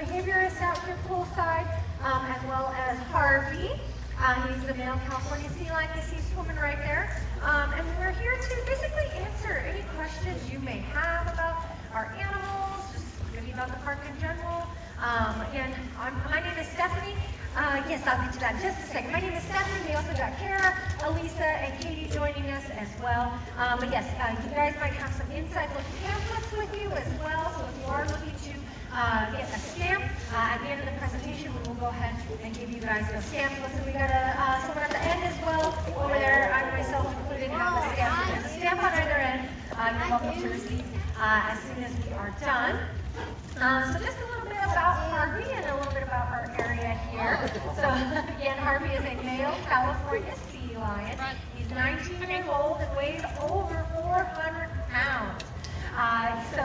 behaviorist out here poolside, as well as Harvey. He's the male California sea lion. You see swimming right there. And we're here to basically answer any questions you may have about our animals, just maybe about the park in general. Again, my name is Stephanie. Yes, I'll get to that in just a second. My name is Stephanie. We also got Kara, Elisa, and Katie joining us as well. But yes, you guys might have some inside look pamphlets with you as well. So if you are looking to get a stamp at the end of the presentation, we will go ahead and give you guys those stamps. Listen, we got someone at the end as well over there. I myself included have the stamp. So there's a stamp on either end. You're welcome to receive as soon as we are done. So just a little bit about Harvey and a little bit about our area here. So again, Harvey is a male California sea lion. He's 19 years old and weighs over 400 pounds. So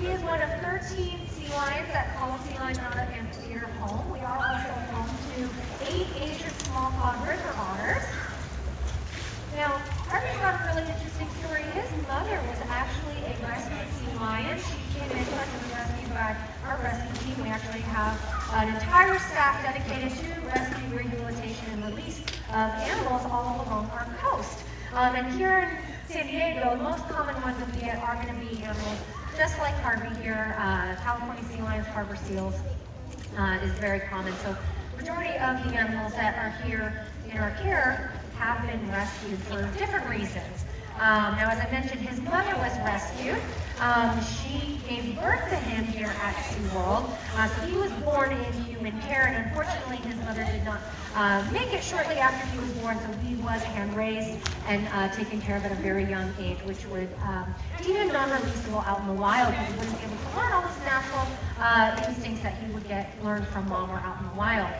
he is one of 13 sea lions that call Sea Lion Otter Amphitheater home. We are also home to 8 Asian small otters or otters. Now, Harvey's got a really interesting story. His mother was actually a rescued sea lion. She came in to us and was rescued by our rescue team. We actually have an entire staff dedicated to rescue, rehabilitation, and release of animals all along our coast. And here in San Diego, the most common ones that we get are going to be animals just like Harvey here. California sea lions, harbor seals is very common. So majority of the animals that are here in our care have been rescued for different reasons. Now, as I mentioned, his mother was rescued. She gave birth to him here at SeaWorld. So he was born in human care, and unfortunately, his mother did not make it shortly after he was born, so he was hand-raised and taken care of at a very young age, which would deem him non-releasable out in the wild, because he wouldn't be able to learn all those natural instincts that he would learn from mom or out in the wild.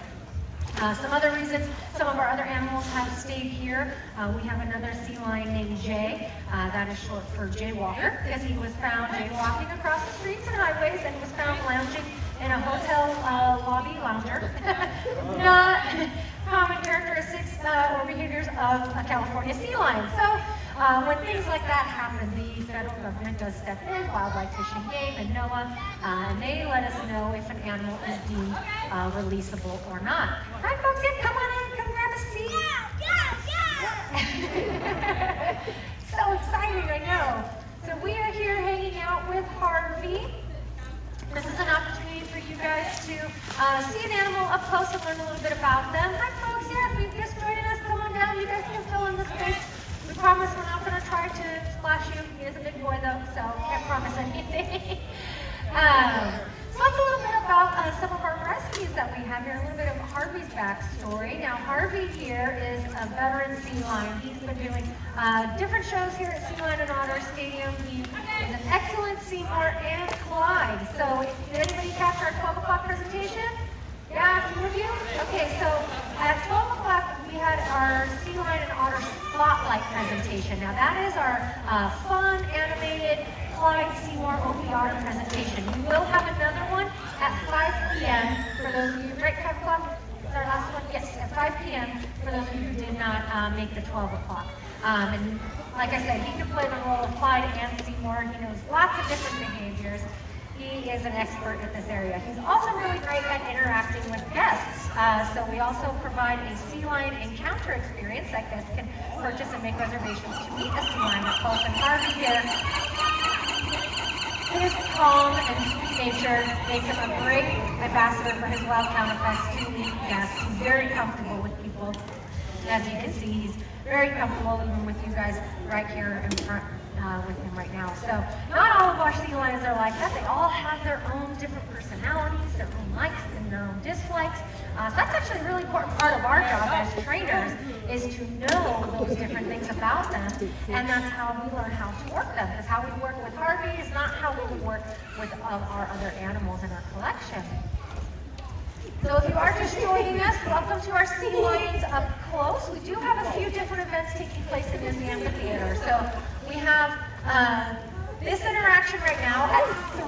Some other reasons, some of our other animals have stayed here. We have another sea lion named Jay. That is short for jaywalker, because he was found jaywalking across the streets and highways and was found lounging in a hotel lobby lounger. Not common characteristics or behaviors of a California sea lion. So when things like that happen, the federal government does step in, Wildlife, Fish and Game, and NOAA, and they let us know if an animal is deemed releasable or not. Hi folks, yeah, come on in, come grab a seat. Yeah. So exciting, I know. So we are here hanging out with Harvey. This is an opportunity for you guys to see an animal up close and learn a little bit about them. Hi folks, yeah, if you're just joining us, come on down. You guys can fill in the space. We promise we're not going to try to splash you. He is a big boy though, so can't promise anything. So that's a little bit about some of our rescues that we have here, a little bit of Harvey's backstory. Now Harvey here is a veteran sea lion. He's been doing different shows here at Sea Lion and Otter Stadium. He is an excellent Seymour and Clyde. So did anybody catch our 12 o'clock presentation? Yeah, a few of you? Okay, so at 12 o'clock we had our Sea Lion and Otter Spotlight presentation. Now that is our fun, animated Clyde Seymour Opie Otter presentation. We will have another one at 5 p.m. for those of you, right, 5 o'clock? Is our last one? Yes, at 5 p.m. for those of you who did not make the 12 o'clock. And like I said, he can play the role of Clyde and Seymour. He knows lots of different behaviors. He is an expert in this area. He's also really great at interacting with guests. So we also provide a sea lion encounter experience that guests can purchase and make reservations to meet a sea lion up close. And Harvey here, his calm and sweet nature makes him a great ambassador for his wild counterparts to meet guests. He's very comfortable with people. As you can see, he's very comfortable even with you guys right here in front with him right now. So not all of our sea lions are like that. They all have their own different personalities, their own likes and their own dislikes. So that's actually a really important part of our job as trainers, is to know those different things about them, and that's how we learn how to work them. Because how we work with Harvey is not how we would work with our other animals in our collection. So if you are just joining us, welcome to our Sea Lions Up Close. We do have a few different events taking place in this amphitheater. So we have this interaction right now. At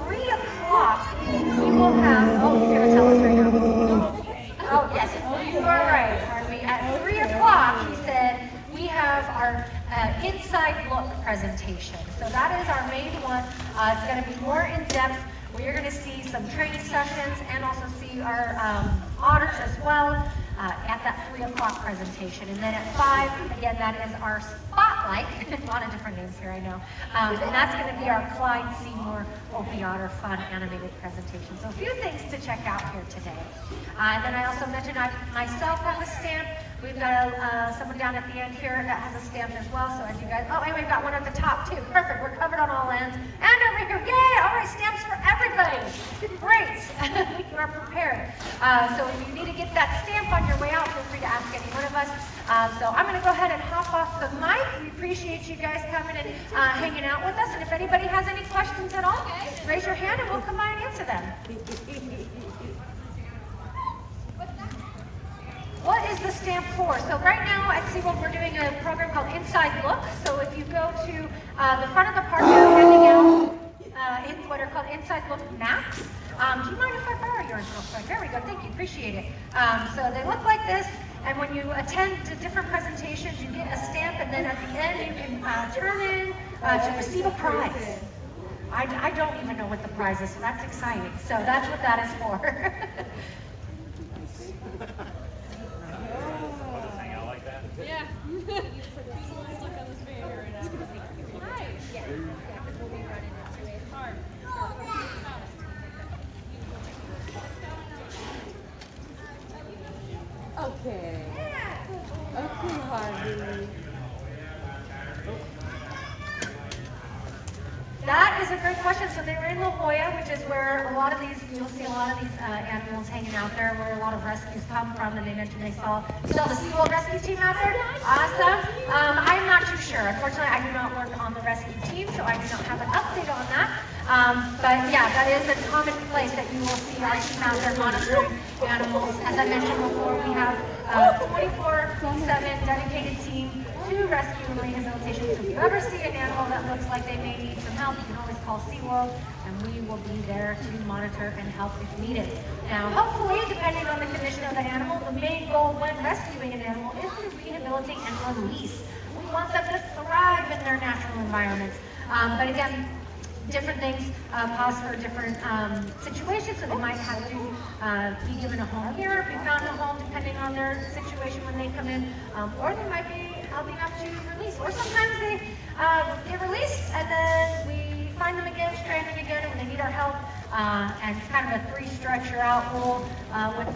3 o'clock, we will have, oh, you're going to tell us right now. Oh, yes, you are right, Harvey. At 3 o'clock, he said, we have our Inside Look presentation. So that is our main one. It's going to be more in-depth. Where you're going to see some training sessions and also see our otters as well at that 3 o'clock presentation. And then at 5, again, that is our spotlight. A lot of different names here, I know. And that's going to be our Clyde Seymour Opie Otter Fun animated presentation. So a few things to check out here today. And then I also mentioned I myself have a stamp. We've got someone down at the end here that has a stamp as well. So as you guys, and we've got one at the top too. Perfect, we're covered on all ends. And over here, yay, all right, stamps for everybody. Great, we are prepared. So if you need to get that stamp on your way out, feel free to ask any one of us. So I'm gonna go ahead and hop off the mic. We appreciate you guys coming and hanging out with us. And if anybody has any questions at all, raise your hand and we'll come by and answer them. What is the stamp for? So right now at SeaWorld we're doing a program called Inside Look. So if you go to the front of the park, they're handing out what are called Inside Look maps. Do you mind if I borrow yours real quick? There we go, thank you, appreciate it. So they look like this, and when you attend to different presentations, you get a stamp, and then at the end you can turn in to receive a prize. I don't even know what the prize is, so that's exciting. So that's what that is for. Yeah. Stuck on this finger right now. Right. Yeah. We'll be running into it. Hard. Okay. Okay, Harvey. That is a great question. So they were in La Jolla, which is where a lot of these, you'll see a lot of these animals hanging out there, where a lot of rescues come from, and they mentioned they saw the SeaWorld rescue team out there. Awesome. I'm not too sure. Unfortunately, I do not work on the rescue team, so I do not have an update on that. But yeah, that is a common place that you will see our team out there monitoring animals. As I mentioned before, we have a 24/7 dedicated team to rescue and rehabilitation. So if you ever see an animal that looks like they may need some help, you can always call SeaWorld, and we will be there to monitor and help if needed. Now, hopefully, depending on the condition of the animal, the main goal when rescuing an animal is to rehabilitate and release. We want them to thrive in their natural environments. But again, different things pause for different situations, so they might have to be given a home here, be found a home depending on their situation when they come in, or they might be healthy enough to release, or sometimes they get released and then we find them again, stranded again, and they need our help. And it's kind of a 3-stretcher-out rule with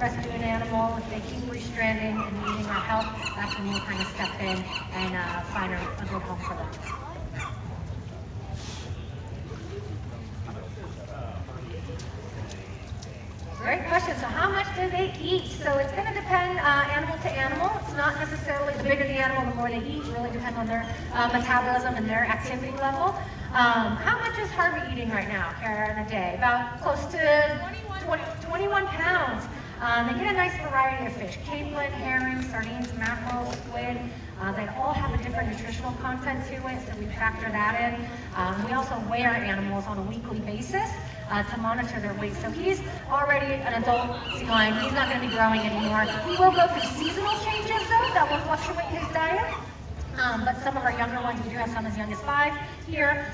rescuing an animal. If they keep restranding and needing our help, that's when we'll kind of step in and find a good home for them. Great question. So how much do they eat? So it's going to depend animal to animal. It's not necessarily the bigger the animal, the more they eat. It really depends on their metabolism and their activity level. How much is Harvey eating right now here in a day? About close to 21 pounds. They get a nice variety of fish. Capelin, herring, sardines, mackerel, squid. They all have a different nutritional content to it, so we factor that in. We also weigh our animals on a weekly basis to monitor their weight. So he's already an adult sea lion. He's not going to be growing anymore. He will go through seasonal changes, though, that will fluctuate his diet. But some of our younger ones, we do have some as young as 5 here.